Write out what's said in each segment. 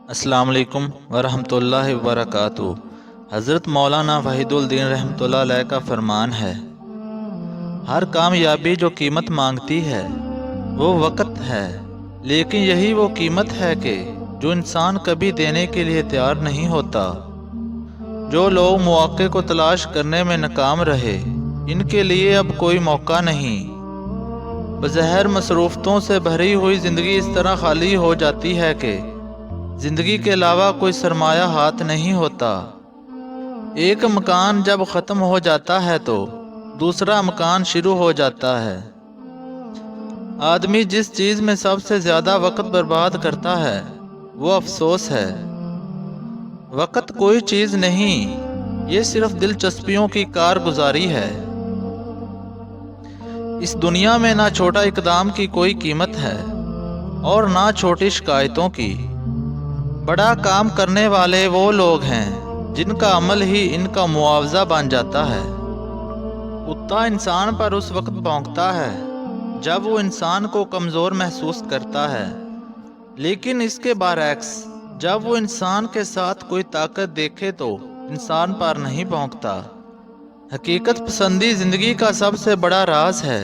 السلام علیکم ورحمۃ اللہ وبرکاتہ۔ حضرت مولانا وحید الدین رحمۃ اللہ علیہ کا فرمان ہے، ہر کامیابی جو قیمت مانگتی ہے وہ وقت ہے، لیکن یہی وہ قیمت ہے کہ جو انسان کبھی دینے کے لیے تیار نہیں ہوتا۔ جو لوگ مواقع کو تلاش کرنے میں ناکام رہے، ان کے لیے اب کوئی موقع نہیں۔ بظاہر مصروفتوں سے بھری ہوئی زندگی اس طرح خالی ہو جاتی ہے کہ زندگی کے علاوہ کوئی سرمایہ ہاتھ نہیں ہوتا۔ ایک مکان جب ختم ہو جاتا ہے تو دوسرا مکان شروع ہو جاتا ہے۔ آدمی جس چیز میں سب سے زیادہ وقت برباد کرتا ہے وہ افسوس ہے۔ وقت کوئی چیز نہیں، یہ صرف دلچسپیوں کی کارگزاری ہے۔ اس دنیا میں نہ چھوٹا اقدام کی کوئی قیمت ہے اور نہ چھوٹی شکایتوں کی۔ بڑا کام کرنے والے وہ لوگ ہیں جن کا عمل ہی ان کا معاوضہ بن جاتا ہے۔ کتا انسان پر اس وقت بھونکتا ہے جب وہ انسان کو کمزور محسوس کرتا ہے، لیکن اس کے برعکس جب وہ انسان کے ساتھ کوئی طاقت دیکھے تو انسان پر نہیں بھونکتا۔ حقیقت پسندی زندگی کا سب سے بڑا راز ہے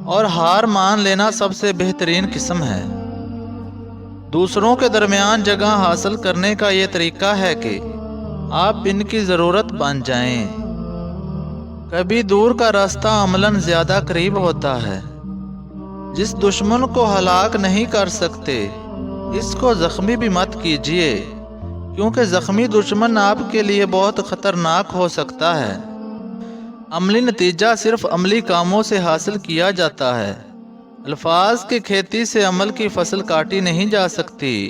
اور ہار مان لینا سب سے بہترین قسم ہے۔ دوسروں کے درمیان جگہ حاصل کرنے کا یہ طریقہ ہے کہ آپ ان کی ضرورت بن جائیں۔ کبھی دور کا راستہ عملاً زیادہ قریب ہوتا ہے۔ جس دشمن کو ہلاک نہیں کر سکتے اس کو زخمی بھی مت کیجیے، کیونکہ زخمی دشمن آپ کے لیے بہت خطرناک ہو سکتا ہے۔ عملی نتیجہ صرف عملی کاموں سے حاصل کیا جاتا ہے۔ الفاظ کی کھیتی سے عمل کی فصل کاٹی نہیں جا سکتی۔